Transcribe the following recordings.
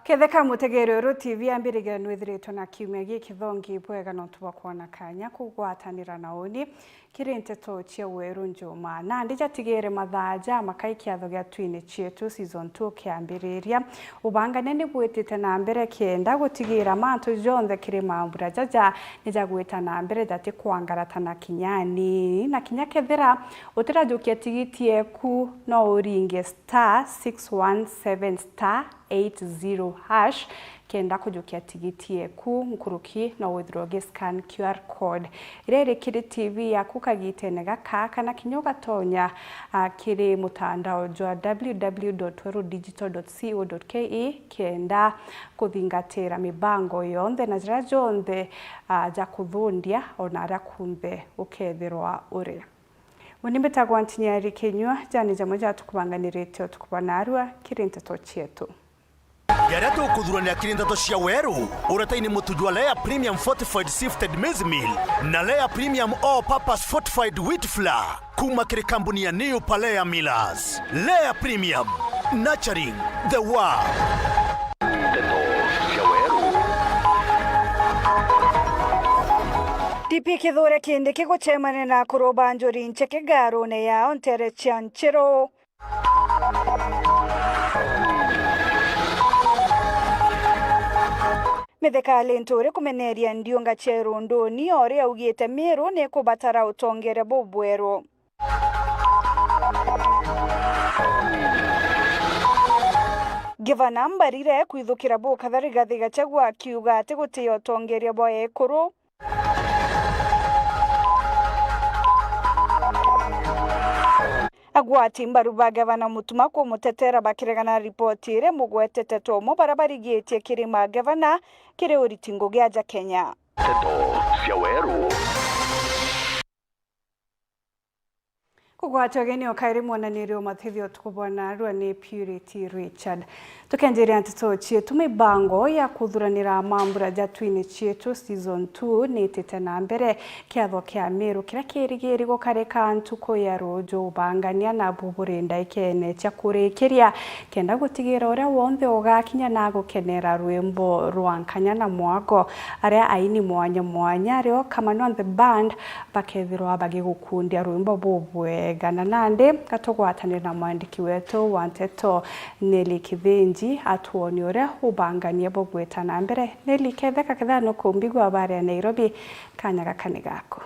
Ketheka mutegerero TV ambirigano nwithiritwo na kiumia giki thongi bwega no tubakwa na kanya kugwatanira na uni kirinte to cia weru njuma na ndijatigire mathaja makaikia thogia twine chietu season 2 kiambiriria ubangane ni bwitite na mbere kienda gutigira mantu jonthe kiri mambura jaja nijagwita na mbere dati kwangaratana kinyani na kinya kethira utirajukia tigitie ku no uringe *617*80# kenda kujukia tigiti yeku nkuruki na withdraw scan QR code irere kiri TV ya kukagitene gaka na kinyoga tonya kiri mutandao jwa www.werudigital.co.ke kenda kuthingatira mibango yonthe na jira jonthe ja kuthundia ona ara kunthe ukethirwa uri Unimbetagwa Ntinyari Kenywa jani jamoja tukubanganirite tukubanarwa kirinte to chietu Yare tukuthurania kirindato cia weru uretaini mutujwa Lea Premium Fortified Sifted Maize Meal na Lea Premium All Purpose Fortified Wheat Flour kuma kiri kampuni ya New Palea Millers. Lea Premium, nurturing the world. DP Kithure Kindiki guchemane na kuroba njuri ncheke garone ya ontere chanchiro Mithekali nturi kumeneria ndionga cheru ndoni ore augite miru ne kubatara utongere bobwero Givana mbarire kwithukira bo kathariga thigachagwa kiuga ati gutiyo tongeria bo ekuru Agwati mbaruba gavana mutuma ko mutetera bakiregana ripoti ire mugwetete tomo barabarigitie kirima gavana kire uritingo gya Kenya Teto cia weru Kugwacho geni okairi mwananirio mathithio tukubona rwa ni Purity Richard tukenjeria ntito chietu mibango ya kuthuranira mambura ja twine chietu season 2 nitite na mbere kiatho kia miru kira kirigiri gukareka ntuko ya rojo ubangania na buburenda ikene cia kurikiria kenda gutigira uria wonthe ugakinya na gukenera rwimbo rwankanya na mwago aria aini mwanya rio Kamano and the band bakethirwa bagigukundia rwimbo bubwe gana nande katogwatanira na mwandiki wetu Wanteto Nelly Kithinji atuoni uria ubangania bogweta na mbere Nelly ketheka kethano kumbigwa habari ya Nairobi kanya gakani gako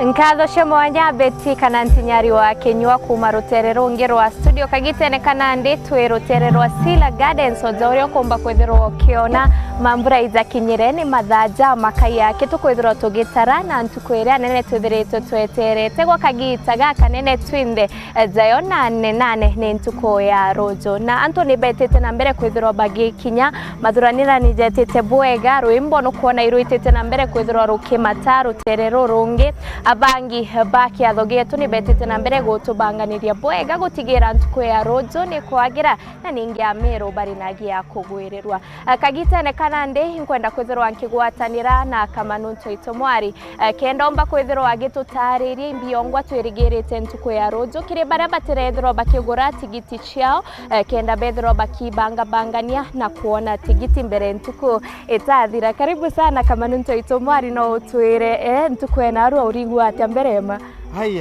Nkatho cia mwanya beti kana Ntinyari wa Kenywa kuma rutere rungi rwa studio kagitene kana ndi twi rutere rwa Sila Gardens ozorio kumba kwithirwo kiona mambura iza kinyireni mathaja makaya kitu kwithirwo tugitara na ntukwiria nene twithiritwe tweterete gwa kagita gaka nene twinde zayo nane ni ntuko ya rojo na Anthony betete na mbere kwithirwo bagikinya mathuranira ni jetete bwega rwimbo no kuona iruitete na mbere kwithirwo rukimata rutere rungi abangi baki athogetu ni betete na mbere gutubanganiria bwega gutigira ntuko ya rojo ni kwagira na ningi amero bari nagia kugwirirwa kagitene kana ndi nkwenda kwithirwa nkigwatanira na Kamano Ntoito Mwari kenda omba kwithirwa agitutariria imbiongwa twirigirite ntuko ya rojo kire bara batirethirwa bakigura tigiti ciao kenda bethirwa bakibangania na kuona tigiti mbere ntuko itathira karibu sana Kamano Ntoito Mwari no utwire ntuko ena aru urigwa atia mberema Ay.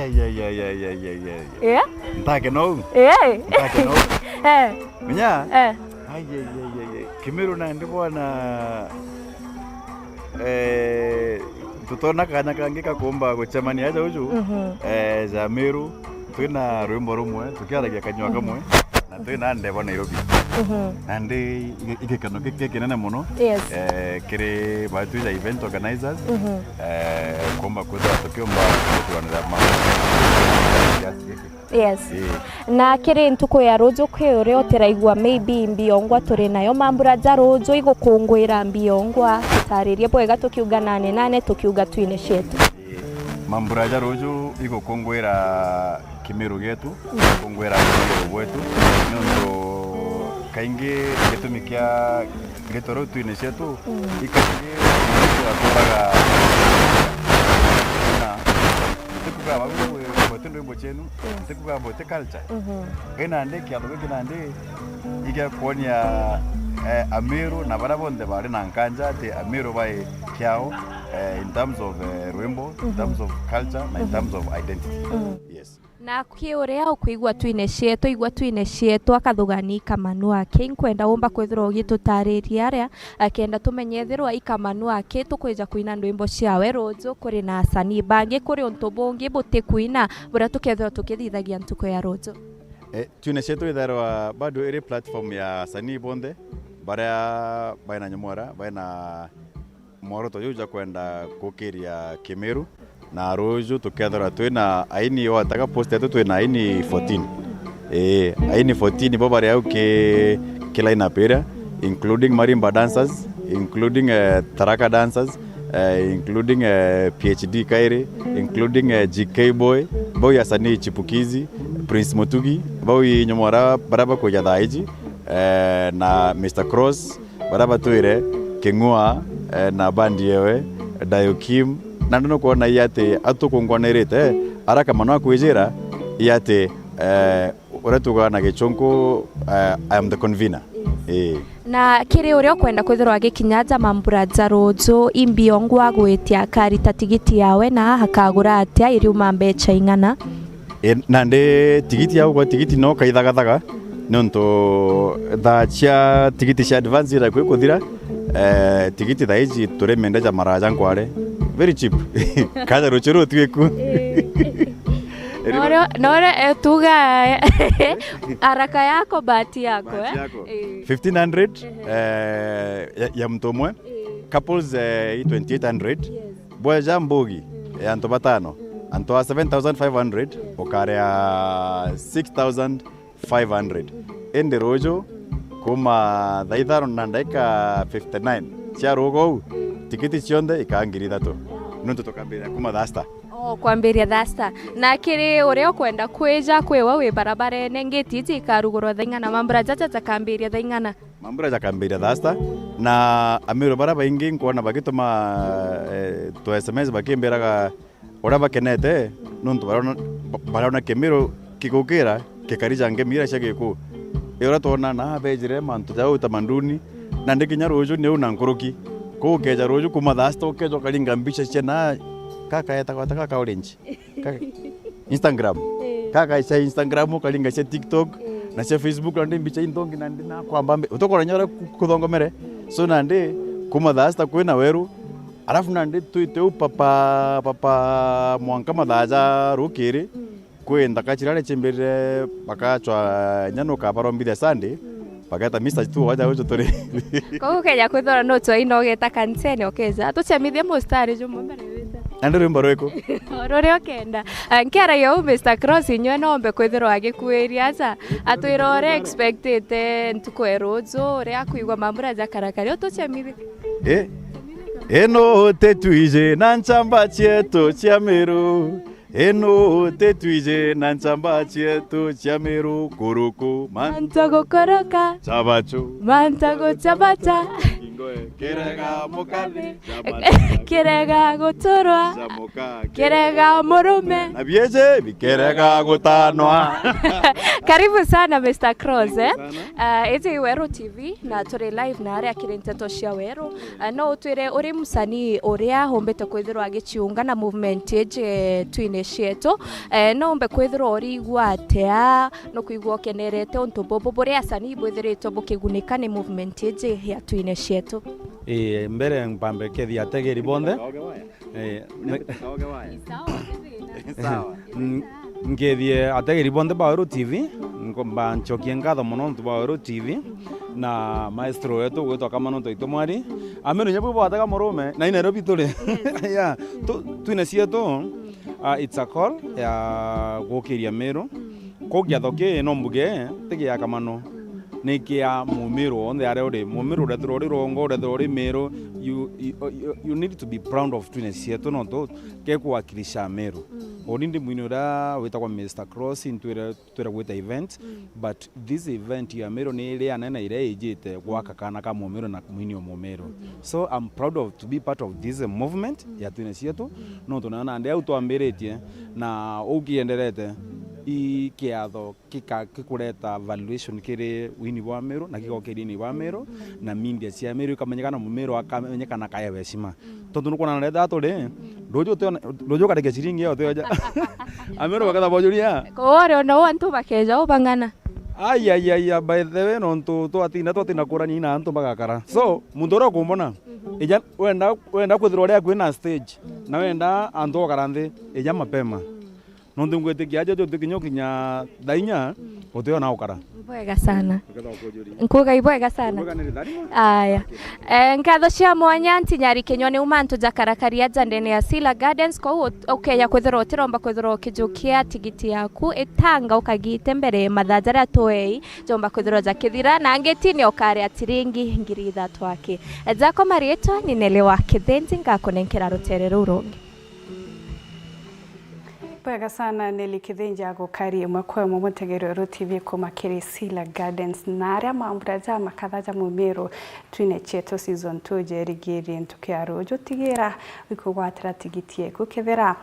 Ntake no. Ntake no. Minya. Ay. Kimiru na ndibona tutona kana kangika kuomba gucemania aja uju Zamiru twina rwimbo rumwe tukiaragia kanywa kamwe na twina ndebo Nairobi nande igekano kinene muno kiri batuja event organizers kuomba kuza tukiomba kutuanira Yes. Na kiri ntuko ya rojo kwire oteraigwa maybe mbiongwa turi nayo mambura ja rojo igukungwira mbiongwa taririe bwega tukiuga nane tukiuga twine shetu mambura ja rojo igukungwira kimiru getu kungwira kimiru wetu nondo kaingi gitumikia gitoro twine shetu ikaingi aturaga na tukuga babu rwimbo chenu tikuga mbote culture ena ande kia dogo kinande iga konia Ameru na bara bonde bari na nkanja te Ameru bai kiao in terms of rwimbo, in terms of culture na in terms of identity. Yes. Na kiuria ukuigwa twine cietu igwa twine cietu akathugani Kamanu ake inkwenda umba kwithirwa ugitutariria aria akenda tumenyethirwa Ikamanu ake tukwija kuina ndwimbo ciawe rojo kuri na asanii bangi kuri untu bungi buti kuina bura tukethirwa tukithithagia ntuko ya rojo. Twine cietu itharwa bado iri platform ya asanii bonde bara baina nyamwara baina mworoto yuja kwenda kukiria Kimeru na rojo tukethora twina aini wataka post yetu twina aini 14 aini 14 bobari au ke line pera including marimba dancers, including taraka dancers, including PhD Kaire, including GK boy boy asani chipukizi Prince Mutugi boy nyomora baraba ko jadaiji na Mr Cross baraba tuire Kingua na bandi yewe Dayokim na ndono kuona yate atukungwanerete araka manwa kwijira yate uratuga na gichonko I am the convener. Na kiri uria kwenda kwithirwa gikinyaja mambura za rojo imbiongwa gwitia karita tigiti yawe na hakagura atia iriuma mbecha ingana na ndi tigiti yawe kwa tigiti no kaithagathaga nonto thachia tigiti cia advance ira kwi kuthira tigiti thaiji turemenda ja maraja nkware very cheap kaja rochero twiku Nore tuga haraka yako bahati yako 1500 ya mtu mwe couples 2800 boya mbogi ya nto batano anto 7500 okare ya 6500 ende rojo kuma dhaitharo na ndaika 59 cia rogo tikiti cionde ikangiri thatu nuntu tukambira kuma thasta kwambiria thasta na kiri uria kwenda kwija kwiwa wi barabara nengeti ikarugurwa thaingana mambura jaja jakambiria thaingana mambura jakambiria thasta na Ameru baraba ingi nkuona bagituma to SMS bakimbiraga ora bakenete nuntu barona Kemiro kigukira kikarija ngemira shagiku ora tona na bejire mantu jau tamanduni na ndikinya rojo ni una nkuruki ko keja rojo kuma thasta okejo kalinga mbicha chena kaka yata kaka orange kaka Instagram kaka isa Instagram kalinga cia TikTok na cia Facebook na mbicha indongi na ndina kwamba utokora nyora kuthongomere so na ndi kuma thasta kwina weru alafu na ndi tuiteu papa mwanka mathaja rukiri kwenda kachirale chembere bakachwa nyano kabarombithia Sunday bagata Mr tu waja ujo tore ko keja kwithora no to ino geta kansene okeza tuchemithia mustari jo mbere wita andore mbarweko orore okenda nkera yo Mr Cross inyo nombe kwithirwa agikuiria za atwirore expected ntukwerozo ore akuigwa mambura za karakari tuchemithia eno tetuije na nchamba chietu cha Meru eno tetuije na nchamba chietu cha Meru kuruku mantago koroka chabacho mantago chabacha kerega mukali kerega guturwa kerega murume na bieje bikerega gutanwa. Karibu sana Mr Cross ezi Weru TV na turi live na aria kirinteto cia Weru no utwire uri musanii uria hombete kwithirwa agichiunga na movement eje twine cietu no mbe kwithirwa uri igwatea no kuigwa kenerete untu bobo buri asanii bwithiritwo bukigunika ni movement eje ya twine cietu mbere mpambe kethi ategeri bonde ngethie ategeri bonde ba Weru TV ngomba nchokie ngatho muno ntu ba Weru TV na maestro wetu gwitwa Kamanu Toito Mwari Ameru nyabu bwataga murume na Nairobi tuli ya twine cietu it's a call ya gukiria Meru kogia thoke no mbuge tege ya Kamanu nikia Mumiru on the area Mumiru that rori rongo that rori Meru you need to be proud of twine cietu no to ke kuwakilisha Meru Orindi mwinura witagwa Mr. Cross twira gwita event but this event ya Meru ni ile anena ile ijite gwaka kana ka Momero na mwini wa Momero. So I'm proud of to be part of this movement ya twine cietu no tunaona ande au twambiretie na ukienderete ikiatho kikureta valuation kiri wini wa Meru na gigokiri ni wa Meru na media cia Meru ikamenyekana Momero akamenyekana kaya weshima tondu nukuona nenda aturi rojo kareke ciringi yo teja Ameru bakatha bojuria kore ono antu bakeja ubangana ai by the way no twatina kurani na antu bagakara so mundoro kumbona eja wenda kwithirwa ria kwina stage na wenda antu okaranthi eja mapema no ndungwetikia ajo tukinyokinya dainya uteo na ukara bwega sana nkuga ibwega sana aya nkatho cia mwanya ntinyari Kenywa ni umantu jakarakaria jandene ya Sila Gardens ko ukeya kwithirwa utiromba kwithirwa ukijukia tigiti yaku itanga ukagite mbere mathajara toei jomba kwithirwa jakithira na ngitini okare atiringi ngiri 3 wake jako marieto ni nelewa kithenzi ngakonenkera rutere rurongi. Bwega sana Nelly Kithenja gukari mwakwe mutegerero TV kuma kiri Sila Gardens na aria mamburaja makathaja Momero twine cheto season 2 jerigiri ntukiaro jotigira wikugwatira tigitie kukethera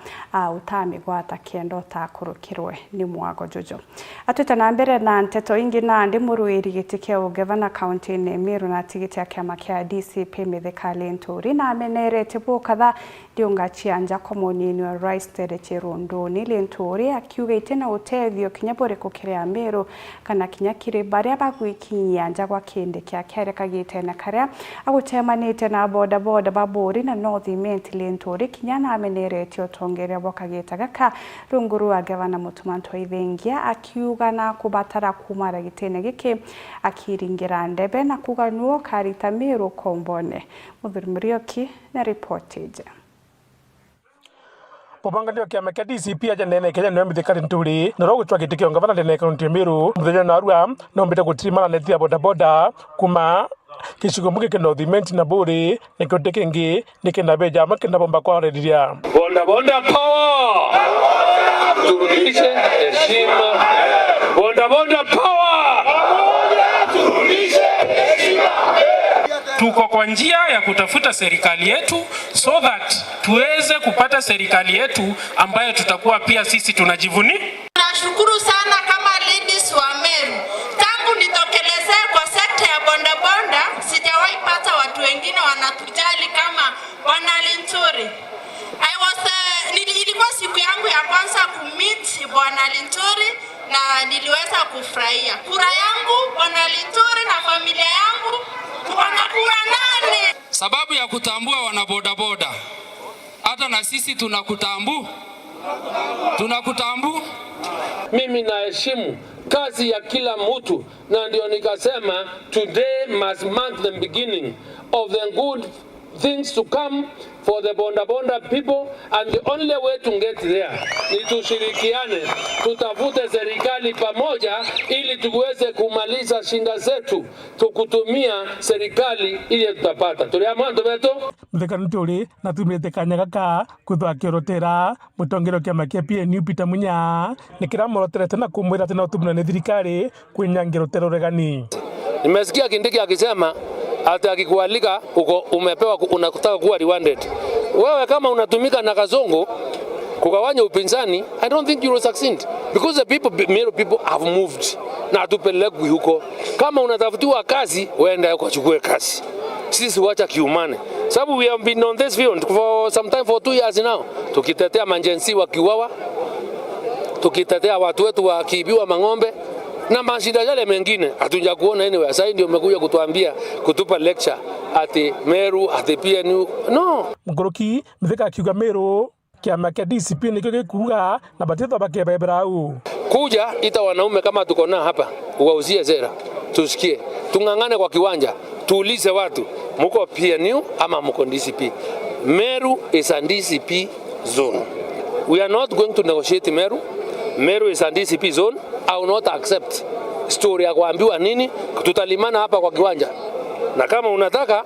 utami gwata kendo takurukirwe ni mwago jojo atwita na mbere na nteto ingi na ndi muruiri gitikea ugevana county ne Meru na tigiti ya kiama kia DCP Mithika Nturi na amenerete bukatha ndiunga chianja komunini wa Rice Tere Cherondo ni Nturi akiuga itena utethio kinyabore kukiria Meru kana kinyakire baria bagwikinya nja gwa kende kya kere kagite na karia agutemanite na boda baburi na North Imenti Nturi kinyana amenerete otongere bokagita gaka runguru wa gavana Mutumanto Ithengia akiuga na kubatara kumara gitene giki akiringira ndebe na kuganuo karita Meru kombone Muthuri Murioki na reportage. Pobangalio kiama kia DCP aja nene Kenya no Mithika Nturi na rogo chwa kitikio ngavana nene kaunti Meru muthenya na arua no mbite gutirima na netia boda kuma kishigo muke kena North na buri nikyote kingi nikenda beja makenda bomba kwa rediria boda power turudishe heshima boda power turudishe heshima. Tuko kwa njia ya kutafuta serikali yetu so that tuweze kupata serikali yetu ambayo tutakuwa pia sisi tunajivunia. Nashukuru sana kama ladies wa Meru. Tangu nitokelezee kwa sekta ya bonda sijawahi pata watu wengine wanatujali kama Bwana Nturi. Ilikuwa siku yangu ya kwanza kummeet Bwana Nturi na niliweza kufurahia. Kura yangu Bwana Nturi na familia yangu wanakura nani? Sababu ya kutambua wanabodaboda. Hata na sisi tunakutambu. Mimi naheshimu kazi ya kila mtu na ndio nikasema today must mark the beginning of the good things to come for the bonda people, and the only way to get there ni tushirikiane, tutafute serikali pamoja ili tuweze kumaliza shinda zetu, tukutumia serikali ili tutapata tuliamando beto Mithika Nturi na tumite kanya gaka kuthwa kirotera mutongero kia makia PNU Peter Munya nikira moroterete na kumwira tena utumuna ni thirikari kwinyangira teroregani. Nimesikia Kindiki akisema hata akikualika uko umepewa unataka kuwa rewarded. Wewe kama unatumika na Kazongo kugawanya upinzani, I don't think you will succeed because the Meru people have moved na tupelekwi huko. Kama unatafutiwa kazi, weenda ukachukue kazi. Sisi wacha kiumane. Sababu we have been on this field for some time, for 2 years now. Tukitetea manjensi wakiwawa, tukitetea watu wetu wakiibiwa mang'ombe na mashida yale mengine hatuja kuona anyway. Sasa ndio umekuja kutuambia kutupa lecture ati Meru ati PNU no. Mgoroki Mithika akiuga Meru kiama kia DCP nikyo gikuga na batitho bakebebera u kuja ita wanaume kama tuko na hapa uwauzie zera tusikie tungangane kwa kiwanja tuulize watu mko PNU ama mko DCP. Meru is a DCP zone. We are not going to negotiate Meru. Meru is a DCP zone. I will not accept story ya kuambiwa nini, tutalimana hapa kwa kiwanja. Na kama unataka,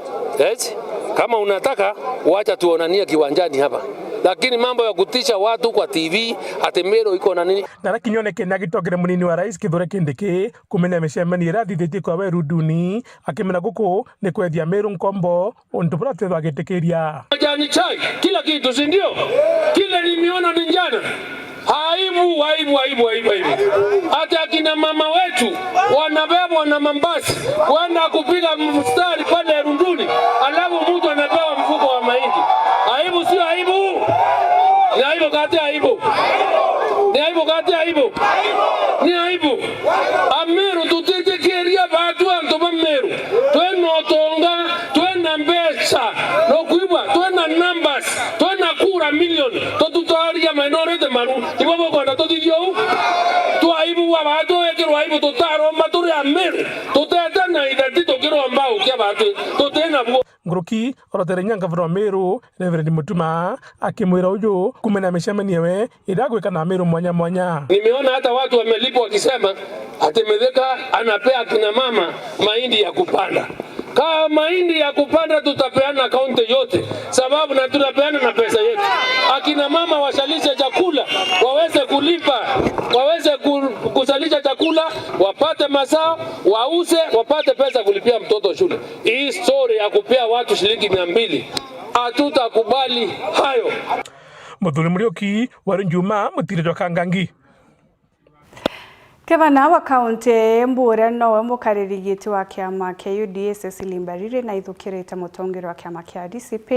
kama unataka wacha tuonanie kiwanjani hapa. lakini mambo ya kutisha watu kwa TV ati Meru iko na nini. Na kinyone Kenya gitogere munini wa rais Kithure Kindiki kumenya mecemani rathithĩtie kwa Weru Nduni akimena guku ni kwethia Meru nkombo undu burate bagitikiria majani chai kila kitu, si ndio? Kile nimeona ni njana. Aibu. Hata akina mama wetu wanabebwa na mambasi kwenda kupiga mstari pale Runduni, alafu mtu anapewa mfuko wa mahindi. Aibu sio aibu? Ni aibu kati aibu. Ni aibu. Ameru tutitekeria batu antoba Meru. Twena otonga, twena mbesa, nokuibwa, twena numbers, twena kura million, tututaria minority manu. Tibobo kwanda tutidio. Tuaibu wa batu ekero aibu tutaro maturi Ameru. Tuteta na identity kiro ambao kia batu. Tutena buo. Nguruki oroterenya ngavana wa Meru Reverend Mutuma akimwira uju kumena mecemani yewe idagwika na Meru mwanya. Nimeona hata watu wamelipwa wakisema ati Mithika anapea kina mama mahindi ya kupanda. Kama mahindi ya kupanda tutapeana kaunti yote, sababu na tunapeana na pesa yetu. Akina mama washalisha chakula, waweze kulipa, waweze kusalisha chakula, wapate mazao, wauze, wapate pesa kulipia mtoto shule. Hii story ya kupea watu shilingi 200 hatutakubali hayo. Muthuri Murioki wari Njuma mutirirwa Kangangi. Gavana wa kaunti Mbura nowe mukaririgiti wa kiama kia UDA Cecily Mbarire na ithukirite mutongero wa kiama kia DCP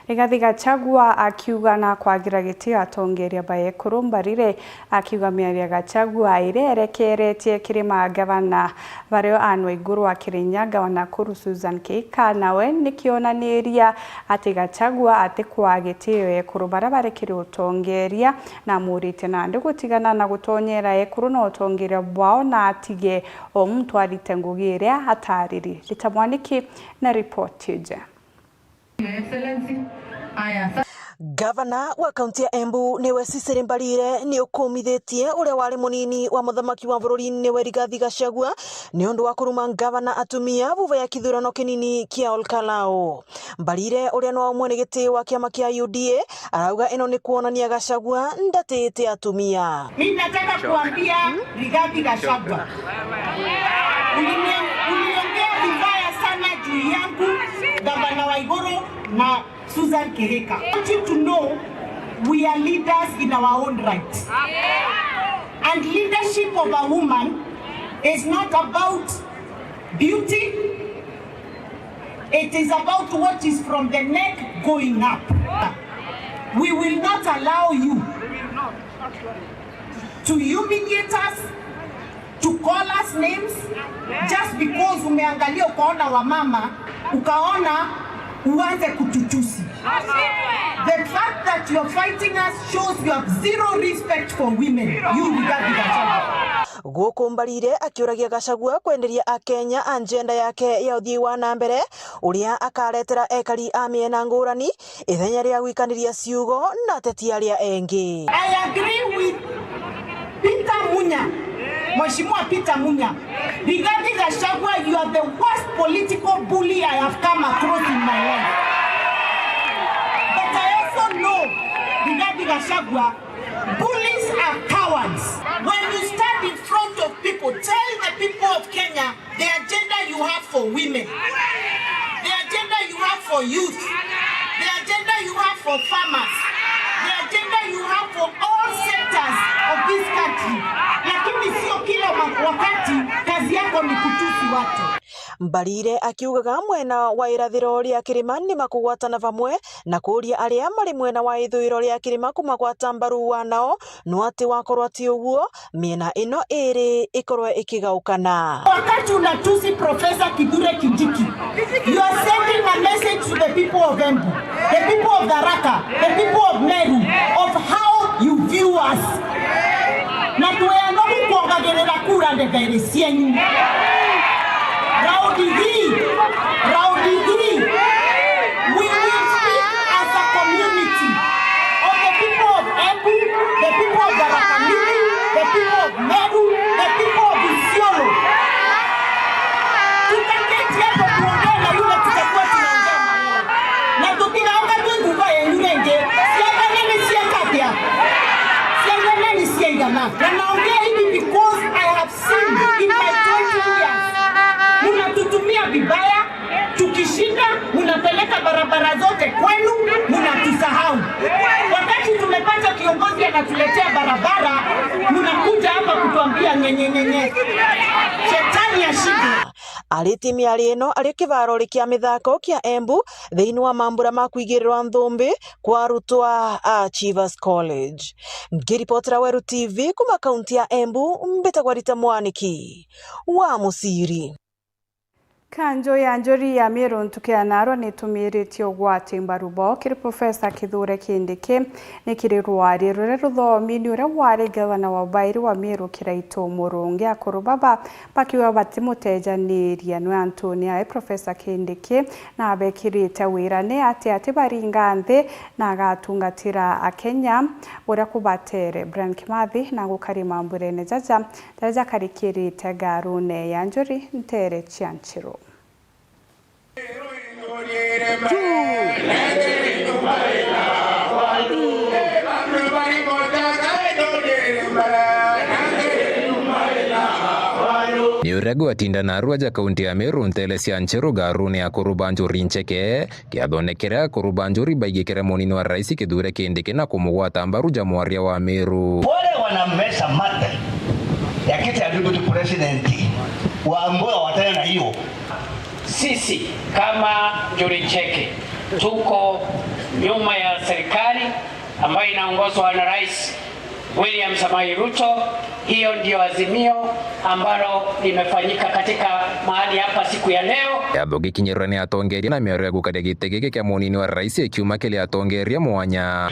Rigathi Gachagua akiuga na kwagira giti atongeria bae kuru. Mbarire akiuga miaria Gachagua irerekeretie kirima gavana bario anwe iguru wa Kirinyaga wana kuru Susan Kika nawe nikionaniria ati Gachagua ati kwa giti ye kuru barabare kiri utongeria na murite nandi gutigana na gutonyera ekuru no utongeria bwao na atige o mtu alitengugira hatariri. Litamwaniki na ripoti je. Gavana wa kaunti ya Embu niwe Cecily Mbarire ni ukumithitie uria wari munini wa muthamaki wa bururi niwe Rigathi Gachagua ni undu wa kuruma gavana atumia vuva ya kithurano kinini kia Olkalao. Mbarire uria no mwene giti wa kiama kia UDA arauga ino ni kuonania Gachagua ndatete atumia. Mimi nataka kuambia Rigathi Gachagua, uliongea vibaya sana juu yangu gavana wa Igoro na Susan Kihika. I want you to know we are leaders in our own right. And leadership of a woman is not about beauty. It is about what is from the neck going up. We will not allow you to humiliate us, to call us names, just because umeangalia ukaona wa mama, ukaona uanze kututusi. The fact that you're fighting us shows you have zero respect for women. You Rigathi Gachagua. Guku Mbarire akiuragia Gachagua kwenderia Akenya agenda yake ya uthii wa na mbere uria akaretera ekari a miena ngurani ithenya ria gwikaniria ciugo na ateti aria engi. I agree with Peter Munya. Mheshimiwa Peter Munya. Rigathi Gachagua, you are the worst political bully I have come across in my life. But I also know, Rigathi Gachagua, bullies are cowards. When you stand in front of people, tell the people of Kenya the agenda you have for women, the agenda you have for youth, the agenda you have for farmers, the agenda you have for all sectors of this country. Lakini sio kila wakati kazi yako ni kutusi watu. Mbarire akiugaga mwena wa irathiro ria kirima ni makugwatana vamwe na kuria aria mari mwena wa ithwiro ria kirima kumagwata mbaru wanao no ati wakorwo ati uguo miena ino iri ikorwe ikigaukana. Wakati unatusi Professor Kithure Kindiki, you are sending a message to the people of Embu, the people of Tharaka, the people of Meru, of how you view us. Na tuweano kuongagerera kura ndegere cienyu. Raundi hii, we will speak as a community of the people of Embu, the people of Tharaka Nithi, the people of Meru, the people of Isiolo. Tutaketi hapo tuongee na yule tutakuwa tunaongea na yeye. Na tukinaonga tu nguva ya yule nje, siaka nini kutuletea barabara, mnakuja hapa kutuambia nyenyenyenye. Shetani ashinde. Arĩti mĩario arĩ kĩvaro kĩa mĩthako kĩa Embu thĩinĩ wa mambura ma kũigĩrĩrwo thũmbĩ kwa arutwo a Achievers College. Ngĩripotera Weru TV kuma kaunti ya Embu, mbĩtagwo Rita Mwaniki wa Mũciri. Kanjo ya njori ya Meru ntukianarwo nitumirĩtie ũgwati mbarubo kĩrĩ Profesa Kithure Kindiki nĩ kĩrĩ rwari rũrĩa rũthomi-inĩ ũrĩa warĩ gavana wa Bairi wa Meru Kĩraitũ Mũrũngi akũrũ baba bakiuga batimũtejanĩria nĩ Antonia Profesa Kindiki na bekĩrĩte wĩra nĩ atĩ baringa nthĩ na agatungatĩra Akenya ũrĩa kũbatere. Brian Kimathi na gũkarĩ mambura-inĩ jaja karĩkĩrĩte ngarune ya njori ntere Chianchiro. Ni urego atinda na ruaja kaunti ya Meru ntele Chianchiro garune ya Kurubanjuri ncheke kiathonekera Kurubanjuri baigikira monini wa Rais Kithure Kindiki na kumugwata mbaru Jamhuri wa Meru. Wale wanamesa mate ya kiti ya deputy president waambao watana na hiyo. Sisi kama Njuri Ncheke tuko nyuma ya serikali ambayo inaongozwa na Rais William Samoei Ruto. Hiyo ndio azimio ambalo limefanyika katika mahali hapa siku ya leo. Yathogi kinyerani atongeria na miaro ya gukade gitege kya monini wa Rais Ekiuma kile atongeria mwanya.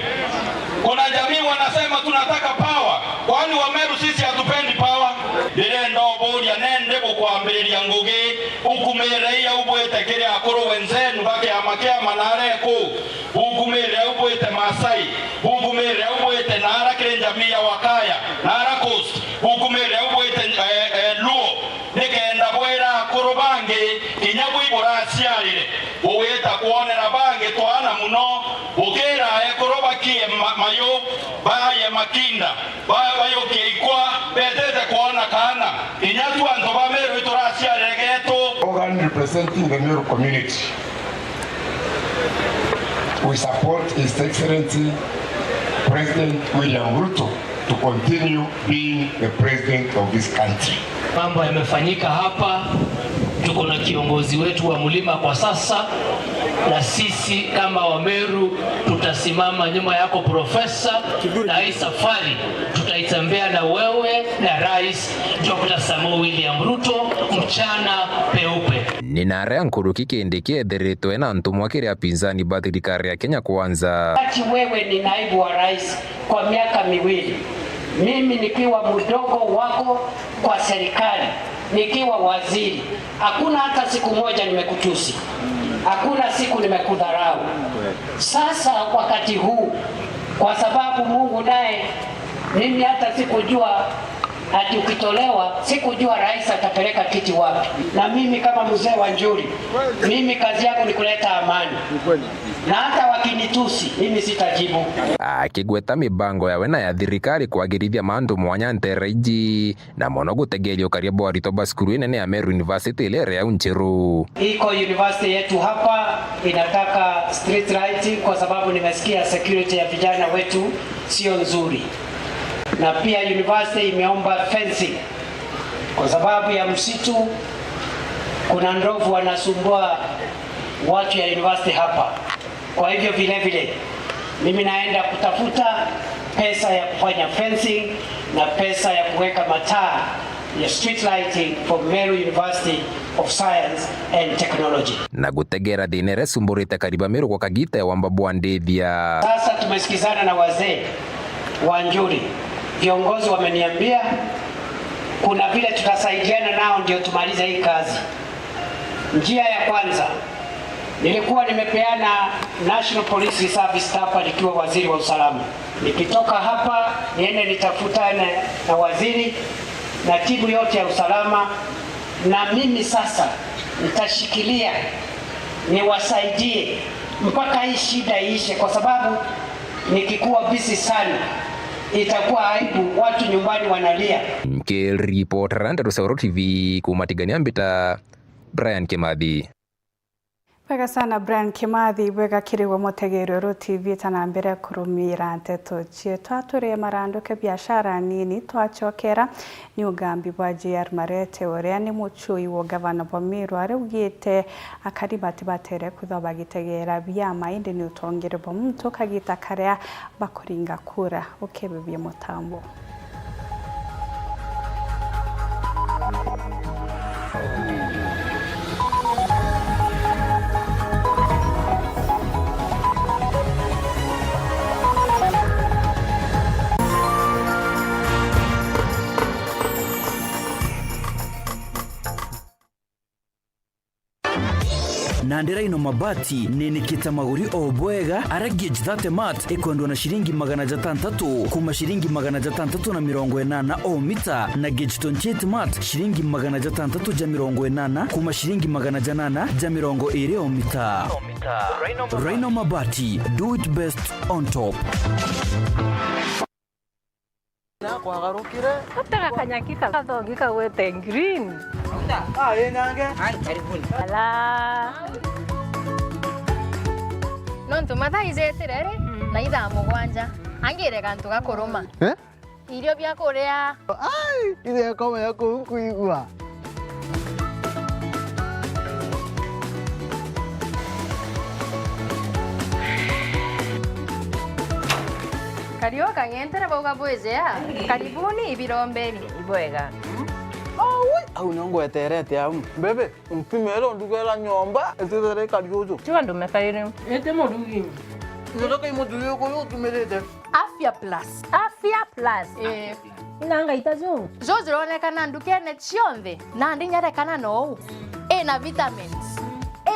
Kuna jamii wanasema tunataka power. Kwani wa Meru sisi hatupendi power? Ile ndo bodia nende kukwambiria ngugi ukumereia ubwete kile akoro wenzenu bake amakea manareko ukumere ubwete Masai ukumere ubwete nara kile jamii ya Wakaya nara Coast ukumere ubwete Luo nikenda bwera akoro bange kinyabu iborasiarire uweta kuonera bange twana muno ukera ekoro bakie mayo baye makinda bayo keikwa betete kuona kana inyatu anto ba Meru itorasiarire geto. Organ representing the Meru community. We support His Excellency President William Ruto to continue being the president of this country. Mambo yamefanyika hapa, tuko na kiongozi wetu wa mlima kwa sasa, na sisi kama wa Meru tutasimama nyuma yako Profesa, na hii safari tutaitembea na wewe na Rais Dr. Samoei William Ruto mchana peupe. Ninare Nkuruki Kindiki ethiritwe na ntumwa kiri apinzani ba thirikari ya Kenya Kwanza. Ati wewe ni naibu wa rais kwa miaka miwili, mimi nikiwa mdogo wako kwa serikali, nikiwa waziri, hakuna hata siku moja nimekutusi, hakuna siku nimekudharau. Sasa wakati huu, kwa sababu Mungu naye, mimi hata sikujua ati ukitolewa, sikujua rais atapeleka kiti wapi. Na mimi kama mzee wa Njuri, mimi kazi yangu ni kuleta amani. Na hata wakinitusi, mimi sitajibu. Akigweta mibango yawe na ya thirikari kwagirithia mandu mwanya ntereiji na mono gutegerio karibu arito baskuru inene ya Meru University ile ya Unchiru. Iko university yetu hapa inataka street lighting kwa sababu nimesikia security ya vijana wetu sio nzuri. Na pia university imeomba fencing kwa sababu ya msitu, kuna ndovu wanasumbua watu ya university hapa. Kwa hivyo vile vile mimi naenda kutafuta pesa ya kufanya fencing na pesa ya kuweka mataa ya street lighting for Meru University of Science and Technology. Na gutegera dinere sumburite kariba Meru kwa kagita wa mbabu andithia. Sasa tumesikizana na wazee wa Njuri. Viongozi wameniambia kuna vile tutasaidiana nao ndio tumalize hii kazi. Njia ya kwanza, nilikuwa nimepeana National Police Service hapa nikiwa waziri wa usalama. Nikitoka hapa niende nitafutane na waziri na timu yote ya usalama, na mimi sasa nitashikilia niwasaidie mpaka hii shida iishe, kwa sababu nikikuwa busy sana itakuwa aibu, watu nyumbani wanalia. Reporter Andrew Sauro TV kumatigania mbita Brian Kimathi. Pega sana Brian Kimathi bwega kiriwa motegerero TV tanambere kurumira nteto cietu ature maranduke biashara nini twachokera ni ugambi bwa JR Marete uria ni muchui wo gavana Bomiru arugite akaribati batere kuthoba gitegera byama indi ni utongere bomuntu kagita karea bakuringa kura ukebebye mutambo. Nandera ino mabati nene kita maguri obwega aragie jithate mat ekwendwa na shilingi 600 kuma shilingi 680 o mita na gauge 28 mat shilingi 680 kuma shilingi 820 o mita. Rhino mabati, do it best on top. Na kwa garukire hata kanyakika kathongika wete green yenyange karibuni ala nonto mathaizeterere na itha mugwanja angire kantu gakuruma irio bya kuria ile kama yako kuigwa Kario kangentere boga bwezea karibuni ibirombeni ibwega au nongweterete au bebe mpimelo ndugela nyomba etere kariozo tiwa ndumekarire ete modugi ndoka imodugi ko yotumelete Afya Plus inanga itazo zironekana ndukene cionthe na ndinyarekana no ena vitamins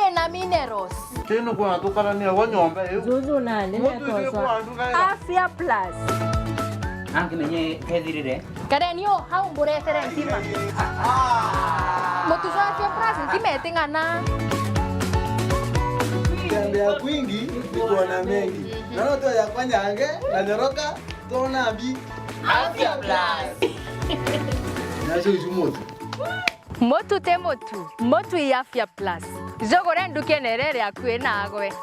ena minerals teno kwa tukarania wa nyomba hiyo zuzu nani netoza Afya Plus angi nenye kethirire karenio hau mburetere ntima mutuzo Afya Plus ntima etingana tembea kwingi kuona mengi naona tu ya kwanyange na nyoroka tona bi Afya Plus nacho jumoto motu te motu ya Afya Plus zogore ndukenerere akwe nagwe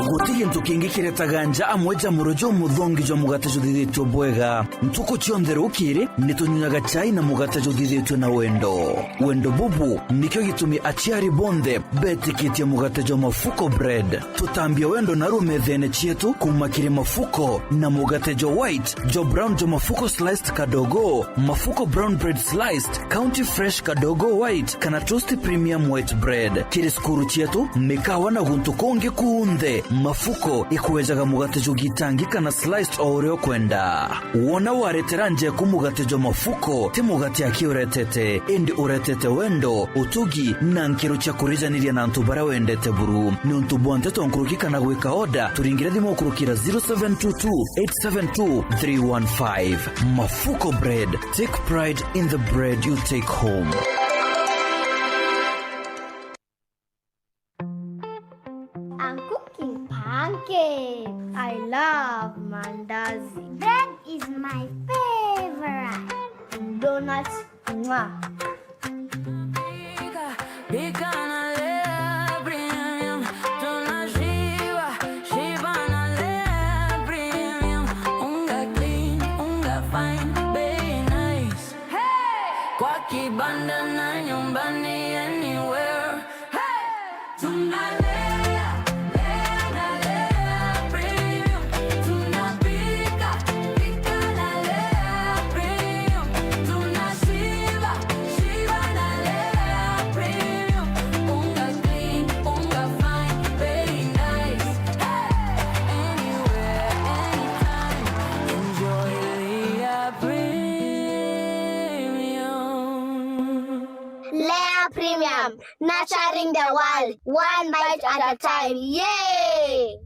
Gutigi ntukingi kiretaganja amweja murojo muthongi jo mugate juthithitio bwega ntuko chionthero ukiri nitunyunyaga chai na mugate juthithitio na wendo bubu nikyo gitumi achiari bonde betikitie mugate jo mafuko bread tutambia wendo na rumethene chietu kumakiri mafuko na mugate jo white jo brown jo mafuko sliced kadogo mafuko brown bread sliced county fresh kadogo white kana toasty premium white bread kiriskuru chietu mikawa na guntu konge kuunde mafuko ikuwejaga mugate jo gitangika na sliced oreo kwenda wona waretera nje ku mugate jo mafuko ti mugate akiuretete indi uretete wendo utugi na nkiro cha kurijaniria na ntubara wendete buru ni untubonte tonkurukika na gwika oda turingire thimo kurukira 0722872315 mafuko bread, take pride in the bread you take home. Pancakes. I love mandazi. Bread is my favorite. Donuts. Mwah. Nurturing the world, one bite at a time. Yay!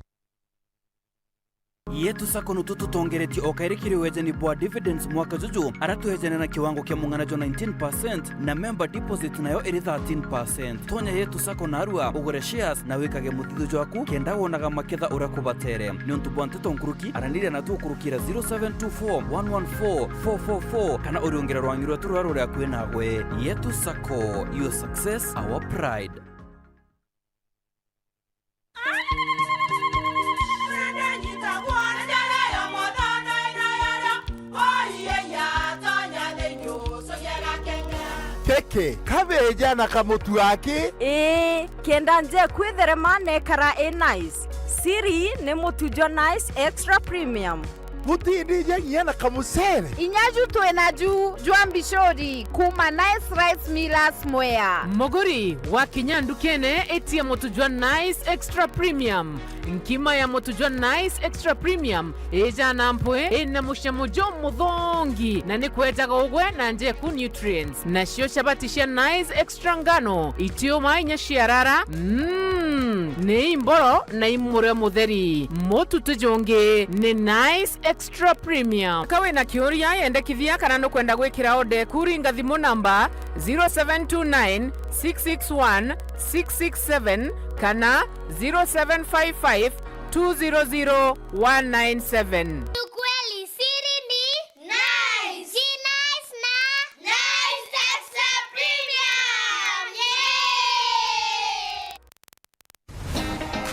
yetu sako nutu tutongereti okairikiri wejeni bwa dividends mwaka juju aratu hejene na kiwango kia munganajo 19% na member deposit nayo iri 13%. Tonya yetu sako narua ugure shares na wikage muthido jwaku kenda wonaga maketha urakubatere niontu bwanteto nkuruki aranire na tu kurukira 0724114444 kana uriongera rwangirwa turaro rya kwenagwe. Yetu sako, your success our pride. Keke, kabeja na kamutu wake? Kenda nje kwitherema nekara nice. Siri ni mutujo nice extra premium. Mutindi je na kamusere. Inyaju tuenaju juambishori kuma nice rice millers moya. Mogori wa kinyandu kene etia motujwa nice extra premium. Nkima ya motujwa nice extra premium eja nampwe ena mushamojo mudhongi na nikweta ugwe na nje ku nutrients na shio shabatisha nice extra ngano itio mainya shiarara ne imboro na imure mutheri motu tujonge ne nice extra premium. Kawe na kioria yende kithia kana no kwenda gwikira ode kuringa thimu namba 0729 661 667 kana 0755 200 197. Ukweli siri ni nice. Si nice na nice extra premium. Yeah!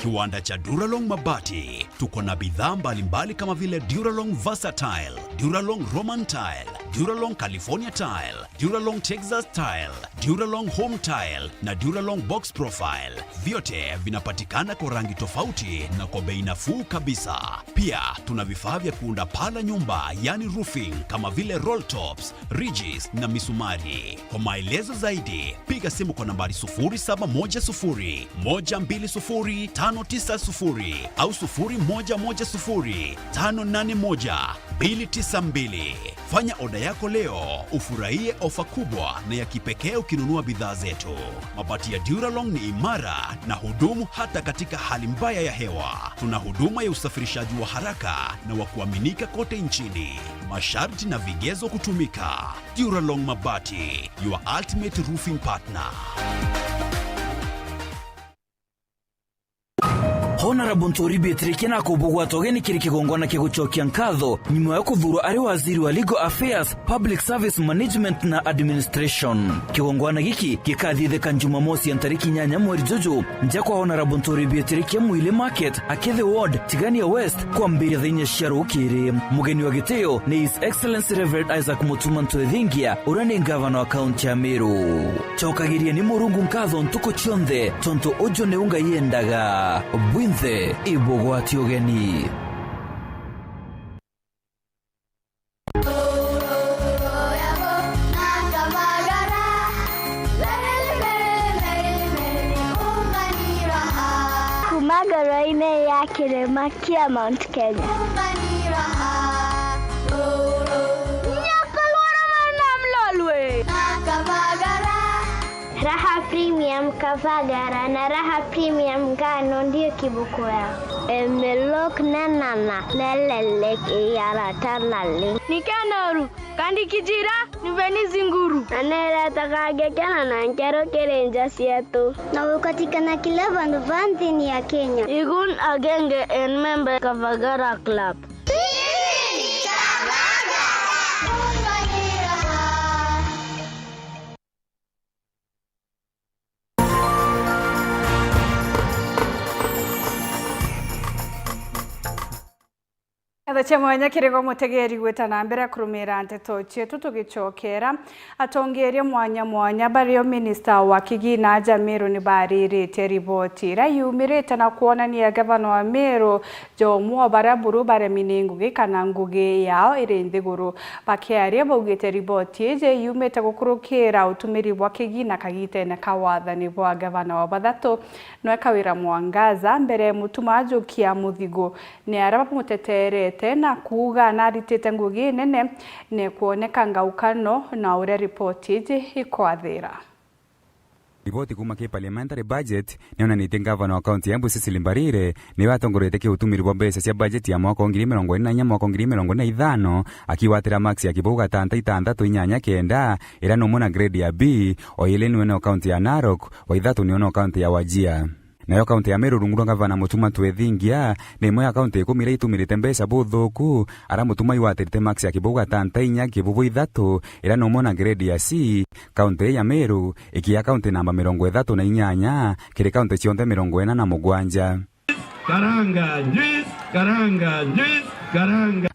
Kiwanda cha Duralong Mabati tuko na bidhaa mbalimbali kama vile Duralong Versatile, Duralong Roman Tile, Duralong California Tile, Duralong Texas Tile, Duralong Home Tile na Duralong Box Profile. Vyote vinapatikana kwa rangi tofauti na kwa bei nafuu kabisa. Pia tuna vifaa vya kuunda paa la nyumba yani roofing kama vile roll tops, ridges na misumari. Kwa maelezo zaidi piga simu kwa nambari 0710 120 590 au 0110 581 292. Fanya oda yako leo ufurahie ofa kubwa na ya kipekee ukinunua bidhaa zetu. Mabati ya Duralong ni imara na hudumu hata katika hali mbaya ya hewa. Tuna huduma ya usafirishaji wa haraka na wa kuaminika kote nchini. Masharti na vigezo kutumika. Duralong Mabati, your ultimate roofing partner. Honorable Ntori Beatrice na kubugwa togeni kiri kigongona kiguchokia nkatho nyuma ya kuthurwa ari waziri wa Legal Affairs, Public Service Management na Administration. Kigongona giki gikathitheka Jumamosi ya tariki 8 mweri Juju nja kwa Honorable Ntori Beatrice Mwile Market Akethe Ward Tigania West kwa mbiri thinya ciaro kiri. Mugeni wa giteo ni His Excellency Reverend Isaac Mutuma Ntwethingia urani governor wa county ya Meru. Chokagiria ni murungu nkatho ntuko chionthe tonto ojo ne unga yendaga Bwinthe ibogwati ogeni. Kumagaraine ya kirema kia Mount Kenya. Raha Premium Kavagara na Raha Premium Ngano ndio kibuku yao. Emelok na nana lelelek yara tanale. Nikanoru kandi kijira niveni zinguru. Anela takage kana na nkero kerenja sietu. Na wakatika na kila vanti ya Kenya. Igun agenge en member Kavagara Club. Chemwanya kirego mutegeri gwetana mbere kurumira nteto cietu tugicokera atongeria mwanya bario minister wa Kigina Meru ni baririte riboti rayumirite na kuonania gavana wa Meru Jomo Baraburu baremini ngugi kana ngugi yao iri nthiguru bakiaria baugite riboti je yumite gukurukira utumiri bwa Kigina kagite na kawathani bwa gavana wa Bathatu no ekawira Mwangaza mbere mutuma ajukia muthigo ni araba muteterete na kuga na ritete ngugi nene ne kuoneka ngaukano na ure ripoti je ikwathira. Riboti kuma ki parliamentary budget nionanĩtie ngavana wa kaunti ya Embu Cecily Mbarire niwe atongorete kiutumiri bwa mbeca cia budget ya mwaka 2024 mwaka 2025 akiwatira max ya kibuga 6.89 ira no mona grade ya B o ile niwe no kaunti ya Narok wa ithatu niwe no kaunti ya Wajir. Nayo kaunti ya Meru rungurwa gavana Mutuma Twethingia ni imwe ya kaunti ikumire itumirite mbeca buthuku ara Mutuma iwatirite max ya kibuga 6.3 ira no mona grade ya C. Kaunti ya Meru ikia kaunti namba 38 kiri kaunti cionthe 47. Karanga juice.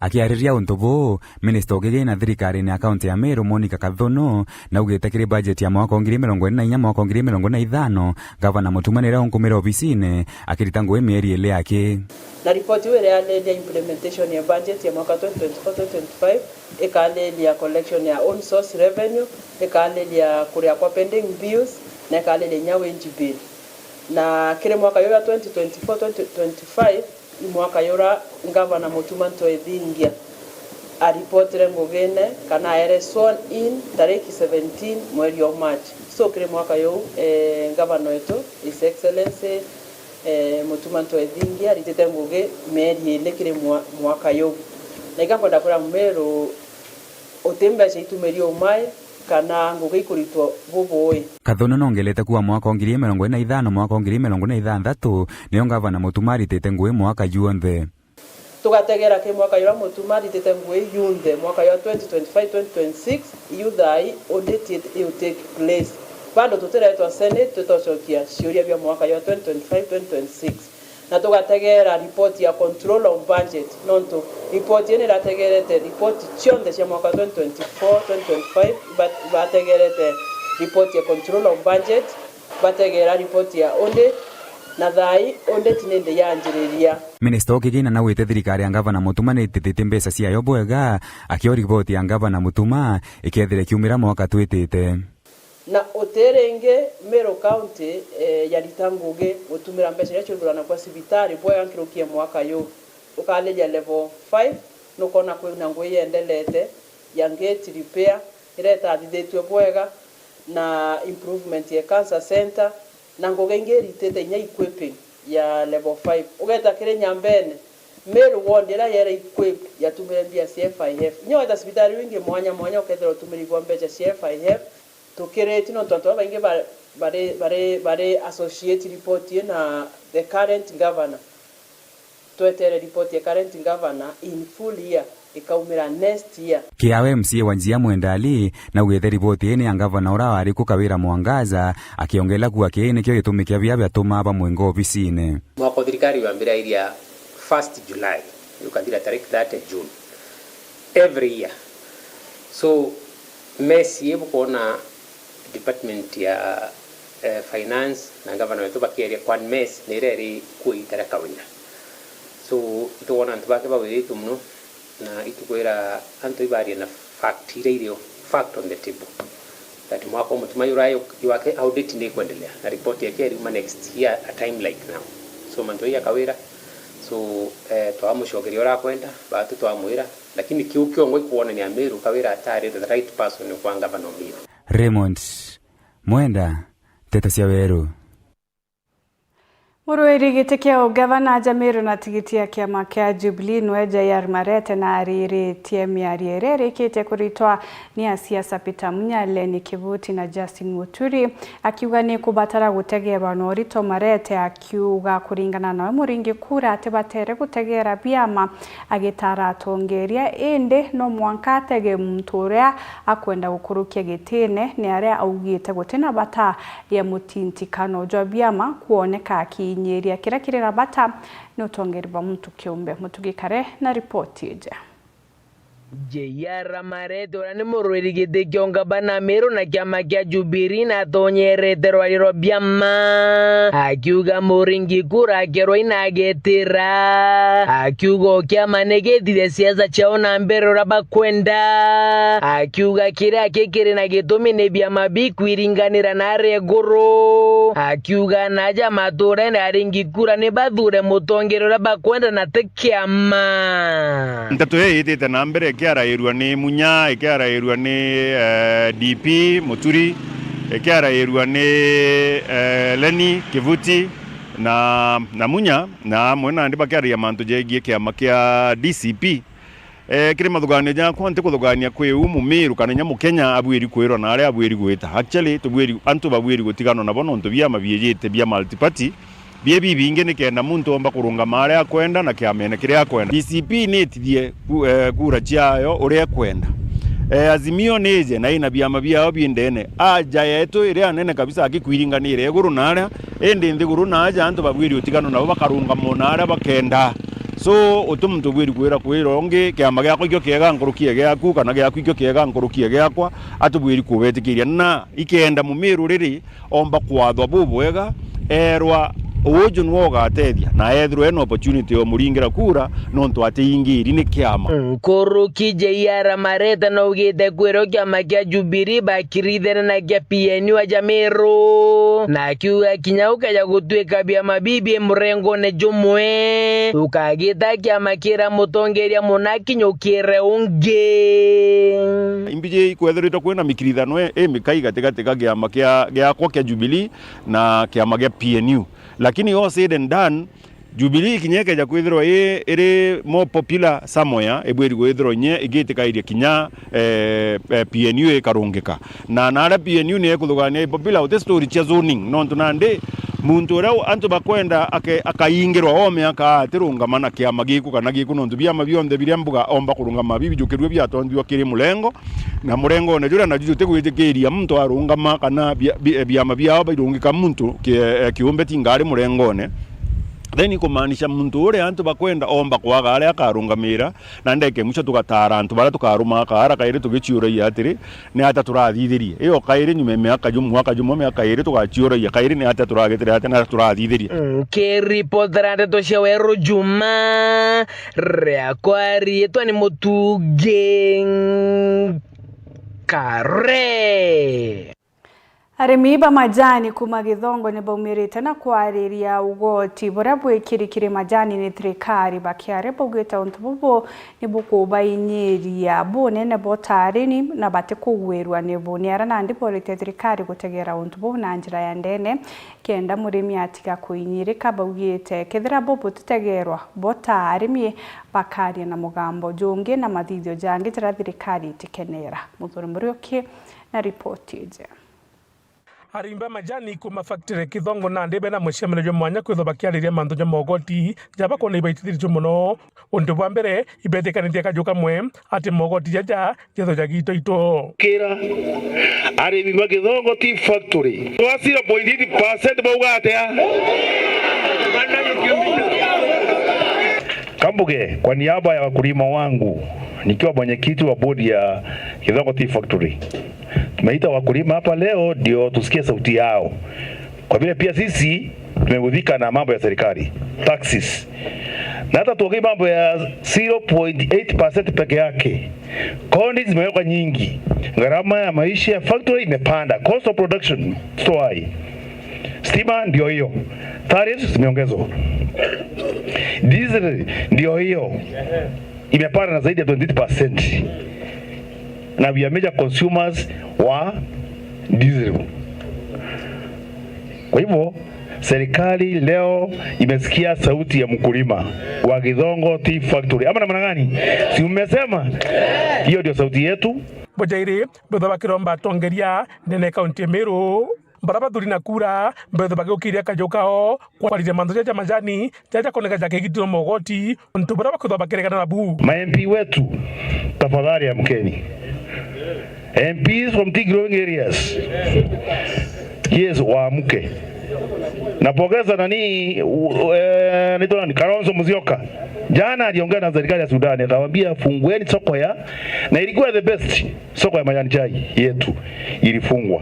Akiariria untu buu minister ugigi na thirikari ni akaunti ya Meru Monica Kathono na ugite kiri budget ya mwaka 2024 mwaka 2025 gavana Mutuma nira onkumira obisine akirita ngwe mieri ile yake na ripoti ile ya implementation ya budget ya mwaka 2024-2025 ikale ya collection ya own source revenue ikale ya kuria kwa pending bills na ikale ya wage bill na kile mwaka ya 2024-2025 mwaka yora ngavana Mutuma Twethingia aripotire ngugene kana ere sworn in tariki 17 mwezi wa March. So kile mwaka yo ngavana wetu His Excellency Mutuma Twethingia ritete nguge meri ile kile mwaka yo na ikakwenda kura Meru otemba citumeri omai kana nguge ikuritwo buboi. Kathono nongelete kuwa mwaka 2025 mwaka 2026 niyo ngavana Mutuma aritete ngui mwaka yuonthe. Tugategera ke mwaka yura Mutuma aritete ngui yuonthe mwaka ya 2025-2026 yudai audit will take place. Bado tuteretwa Senate tutocokia ciuria bya mwaka ya 2025-2026 na tugategera report ya control of budget nonto report yene rategerete report cionthe cia mwaka 2024-2025 bategerete report ya control of budget bategera report ya audit na thai audit nende yanjiriria. Minister okigina na wite thirikari ya ngavana Mutuma ni titite mbeca ciayo bwega akio report ya ngavana Mutuma ikethire kiumira mwaka twitite na oterenge Meru County ya litanguge gutumira mbeca ya churugurana kwa sibitari bwega nkirukie mwaka yo ukaleja level 5 nukona kwina ngwe yendelete ya gate repair ireta thithitwe bwega na improvement ya cancer center na nguge ngeri tete nya equipping ya level 5 ugeta kire nyambene Meru ward ira yera equip ya tumire mbia CFIF nyo eta sibitari wingi mwanya ukethera utumiri kwa mbeca CFIF tukireti no tonto bainge bare associate report na the current governor twetere report ya current governor in full year ikaumira next year. Kiawe MCA Wanjia Mwendali na ugete ripoti ene ya ngavana ura wari kukawira Mwangaza akiongela kuwa kiene kyo gitumikia bia byatuma aba mwengo obisine. Mwako thirikari wambira iria 1st July yukathira tariki 30 June every year. So Messi ebukona department ya finance na governor wetu bakiria kwa Messi nireri kuitara kawira. So tuona ntubake bawiritu mno na itukwera antu ibari na fact radio fact on the table that mwaka Mutuma yurayo iwake audit ni kuendelea na report yake ri next year a time like now. So manto ya kawira so twamushogeri ora kwenda batu twamwira lakini kiukyo ngwe kuona ni Ameru kawira atari the right person kwa ngavana Ombiro. Raymond Mwenda Teta cia Weru. Muruiri giti kia ugavana Meru na tigiti ya kiama kia Jubilee Nweja Yarmarete na ariritie miario rikite kuritwa ni a siasa Peter Munya, Leni Kivuti na Justin Muturi akiuga ni kubatara gutegerwa no Rito Marete akiuga kuringana na muringi kura ati batere gutegera biama agitara atongeria ende no mwanka atege muntu uria akwenda gukurukia gitine ni aria augite gutina bata ya mutintikano jwa biama kuoneka nyeri kira kirira bata ni utongeri ba mtu kiumbe mutugikare na ripoti ije. Jeyara Marete ora ni muruiri giti kio ngavana Meru na kiama kia Jubilee na tonyerete rwariro biama akiuga muringi kura akerwa inagetira akiuga kiama negethire siasa chao na mbere ora bakwenda akiuga kiria kikiri na gitumi ni biama bikwiringanira na reguru akiuga naja mature na ringi kura ni bathure mutongeri ora bakwenda na tekiama ntatu yitite na mbere kiara irua ni Munya ikiara irua ni DP Muturi kiara irua ni Leni Kivuti na Munya na mwena ndiba kiara ya mantu jegie kiama kia DCP kire mathugania ja kwante kuthugania kwe Mumiru kana nyamu Kenya abwiri kwirwa na aria abwiri gwita actually tubwiri antu babwiri gutigano na bono ntu bia mabiejete bia multiparty bie binge ni kenda muntu omba kurunga mare akwenda na kiamene kire akwenda DCP ni tidie kura chiayo uria kwenda Azimio neje na ina biama biao biendene aja yetu iria nene kabisa akikwiringanire eguru naria ende ndiguru naja antu babwiri utigano nabo bakarunga monara bakenda so utumtu bwiri kwira kwironge kiama gyako ikyo kiega nkurukie gyaku kana gyaku ikyo kiega nkurukie gyakwa atubwiri kubetikiria na ikenda Mumiru riri omba kwathwa bubwega erwa uju nwoga atethia na ethirwe no opportunity yo muringira kura nontu ateyingiri ni kiama nkuruki JR Mareta no ugite kwiro kiama kia Jubilee bakirithana na kia PNU aja Meru na kiuga kinyauka ya gutwika bia mabibi murengo ne jumwe ukagita kiama kira mutongeria munakinyukire unge imbije kwethirito kwena mikirithano mikai gatigatiga kiama kia kwa Jubilee na kiama kia PNU lakini all said and done Jubilee kinyeke ja kwithirwa iri more popular samoya ebweri gwithirwa nye igitika iria kinya PNU ikarungika na nara PNU ni ekuthugania popular with story cha zoning no ntunande muntu ura antu bakwenda akayingirwa ome akatirunga mana kiama giku kana giku no ntu biama bionde biria mbuga omba kurunga mabibi jukirwe bya tondiwa kiri mulengo na murengo ne jura na juju tegwitikiria muntu arunga kana biama byao birungika muntu kiumbe tingari murengone then kumaanisha muntu ure antu bakwenda omba kwaga aria akarungamira na ndeke mucho tugatara antu bara tukaruma akara kaire tugichiura yatiri ni ata turathithirie iyo kaire nyume miaka jumu miaka ire tugachiura ya kaire ni ata turagitire ata na turathithirie kiripotrande tosheweru Juma reakwari etwani mutuge kare Arimi ba majani kuma Githongo ne baumirite na kwariria ugoti bora bwikirikire majani ni thirikari bakiare bugita untu bubo ni bukubainyiria bone ne botari ni na bate kugwerwa ne bone ara nandi polite thirikari gutegera untu bubo na njira ya ndene kenda murimi atika kuinyirika bugite kethira bobo tutegerwa botari mi bakari na mugambo jonge na mathithio jange tira thirikari tikenera muthuri murioki na ripoti je Arimba majani kuma factory Githongo na ndebe na mushemelejo mwanya kwitho bakiariria mantu ja mogoti jaba kona ibaitithirije muno undu bwa mbere ibetekanithia kajuka mwe ati mogoti jaja jetho jagito ito kira arimi ba Githongo Tea Factory wasira 0.8% baugatea Kambuge kwa niaba ya wakulima wangu nikiwa mwenyekiti wa bodi ya Githongo Tea Factory tumeita wakulima hapa leo ndio tusikie sauti yao kwa vile pia sisi tumegudhika na mambo ya serikali taxes na hata tuongee mambo ya 0.8% peke yake. Kodi zimewekwa nyingi, gharama ya maisha ya factory imepanda, cost of production so high. Stima ndio hiyo, tariffs zimeongezwa, diesel ndio hiyo imepanda na zaidi ya 20%, na we are major consumers wa diesel. Kwa hivyo serikali leo imesikia sauti ya mkulima wa Githongo Tea Factory. Ama namna gani? Si umesema? Hiyo ndio sauti yetu. Bojairi betho bakiromba tongeria nene kaunti ya Meru baraba durina kura betho bagiukiria kajokao kwarire manzo ja majani jaja koneka jake gitiro mogoti ntu baraba kutho bakiregana na bu. Ma MP wetu tafadhali amkeni. MPs from the growing areas. Yes, waamke. Napongeza nani Kalonzo Musyoka. Jana aliongea na serikali ya Sudan akawaambia fungueni soko ya, na ilikuwa the best soko ya majani chai yetu ilifungwa.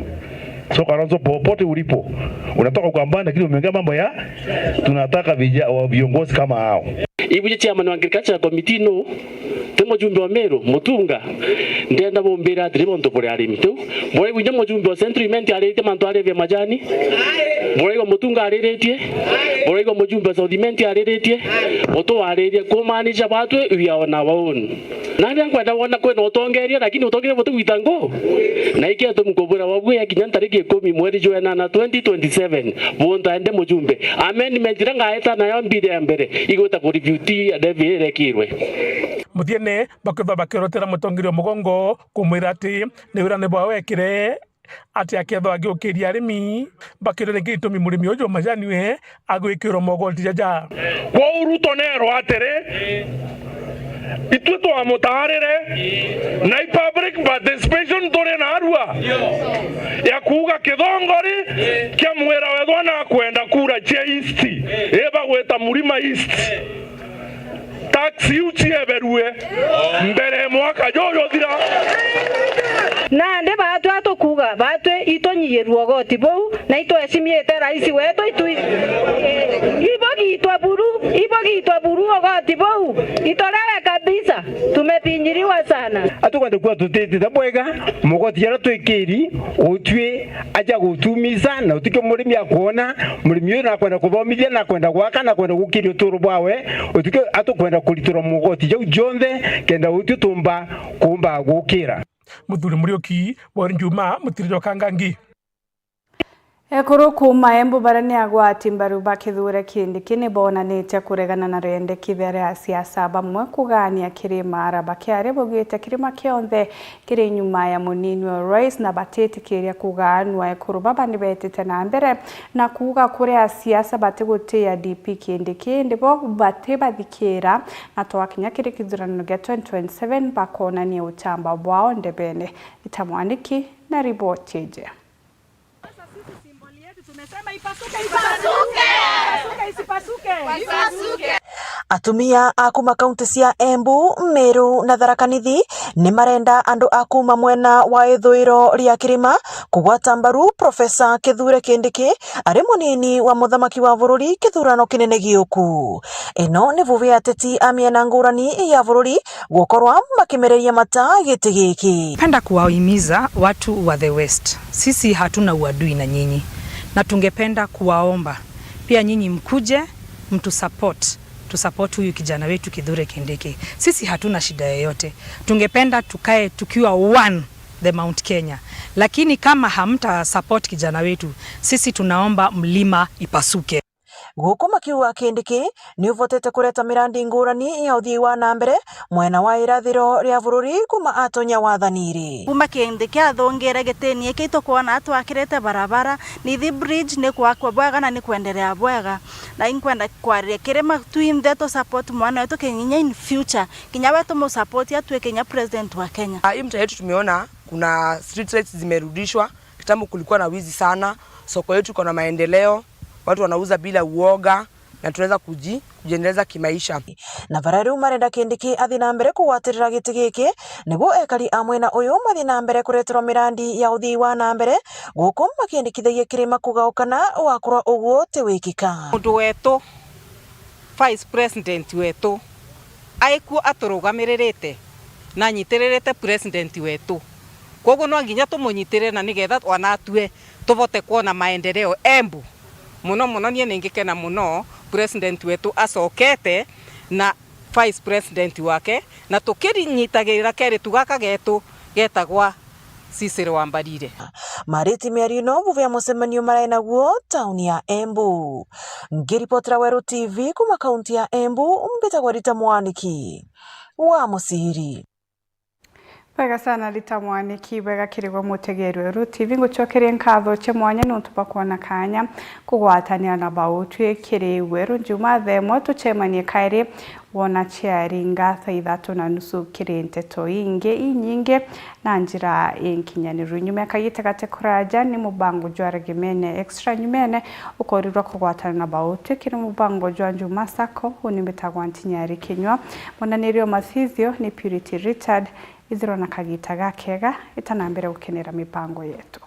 So Kalonzo, popote ulipo unatoka kuambana kile umeongea mambo ya tunataka viongozi kama hao. Ibuje chairman wa agriculture committee no ndimo jumbe wa Meru Mutunga ndenda bombera ndimo ntobore arimi tu bore winya mujumbe wa Central arete manto areve majani bore go Mutunga areretie bore go mujumbe wa South areretie oto arerie ko manager batwe wiaona waon na bya kwenda wona kwena utongeria lakini utongeria botu witango na ikia to mukobora wabwe ya kinya tariki 10 mwezi Jana 2027 bonda ende mujumbe amendment ranga na yambire mbere igota ku review ti adevire kirwe mutiene bakitha bakirotera mutongirio mugongo kumwira ati ni wira ne bawekire ati aketho agiukiria arimi bakirore ngitumi murimi ujo majani we agwikiro mogoti jaja kwa urutonero atere itu to amotarere na public participation tore na arua ya kuga kithongori kia mwera wethwa na kwenda kura che east eba gweta murima east taxi uchi eberue mbere mwaka jojo thira na nde batu atokuga batu itonyirwo goti bou na ito esimiete raisi weto itu ibogitwa buru goti bou itolewe kabisa tumepinyiriwa sana atukwenda kwa tutete tabwega mugoti yara twekeri utwe aja gutumisa na utike murimi akona murimi na kwenda kuthomithia na kwenda gwaka na kwenda gukiri uturu bwawe utike atukwenda kulitura mugoti jau jonthe kenda utwe tumba kumba gukira Muthuri Murioki wori Njuma mutirijo kangangi Ekuru kuma Embu barani agwati mbaru bakithure kindi kini bonanite kuregana na rendekithia ria siasa bamwe kugania kirima araba kiare bogite kirima kionthe kiri nyuma ya munini wa rais na batetikiria kuganwa ekuru babani betete na mbere na kuga kuria siasa bategutia DP kindi bo bathikira na twakinya kiri kithurano gya 2027 bakonania utamba bwao ndebene itamwaniki na ripoti je Atumia akuma kaunti cia Embu, Meru na Tharaka Nithi ni marenda andu akuma mwena wa ithuiro ria kirima kugwata mbaru Profesa Kithure Kindiki ari munini wa muthamaki wa bururi kithurano kinene giuku. Ino ni vuvi ateti amiena ngurani ya bururi gukorwa makimereria mata giti giki. Penda kuwahimiza watu wa the West, sisi hatuna uadui na nyinyi na tungependa kuwaomba pia nyinyi mkuje mtu support huyu kijana wetu Kithure Kindiki. Sisi hatuna shida yoyote. Tungependa tukae tukiwa one the Mount Kenya. Lakini kama hamta support kijana wetu, sisi tunaomba mlima ipasuke. Guku makiuga Kindiki ni uvotete kureta mirandi ngurani ya uthii wa nambere mwena wa irathiro ria bururi kuma atonya wathaniri. Kuma Kindiki athongere gitini ikito kuona atwakirete barabara Nithi bridge ni kwakwa bwega na ni kwendelea bwega na inkwenda kwaria kirema tuinthe to support mwana wetu Kenya in future kinya wetu mo support atwe Kenya president wa Kenya. Hii mtaa yetu tumeona kuna street lights zimerudishwa, kitambo kulikuwa na wizi sana, soko yetu iko na maendeleo, watu wanauza bila uoga na tunaweza kujiendeleza kimaisha. Na barari marenda Kindiki athi na mbere kugwatirira giti giki niguo ekari amwena uyu mathi na mbere kureterwa mirandi ya uthii wa na mbere guku makindikithagia kirima kugaukana wakorwa uguo ti wikika. Mundu wetu vice president wetu aiku aturugamirite na nyitirite president wetu koguo no nginya tumunyitire na nigetha wanatue tuvote kuona maendeleo Embu. Muno nie ningikena muno president wetu acokete na vice president wake na tukirinyitagirira keri tugaka getu getagwa Cicero Wambarire. Mariti miarino buvya musemanio maraina guo tauni ya Embu. Ngiripotera Weru TV kuma kaunti ya Embu mbetagwa Rita Mwaniki wa Musiri. Wega sana Rita Mwaniki wega kirigwa mutegeri Weru TV ngucokerie nkatho che mwanya nuntuba kuona kanya kugwatania na bautwe kiri Weru Njuma themo tuchemanie kairi wona chiari ngatha 3:30 kiri nteto inge inyinge na njira inkinyaniru nyume kayite gate kuraja ni mubango jwara gemene extra nyumene ukorirwa kugwatana na bautwe kiri mubango jwa Njuma sako unimbetagwa ntinyari kinywa monanirio mathithio ni Purity Richard iziro na kagita gakega itanambere gukenera mipango yetu.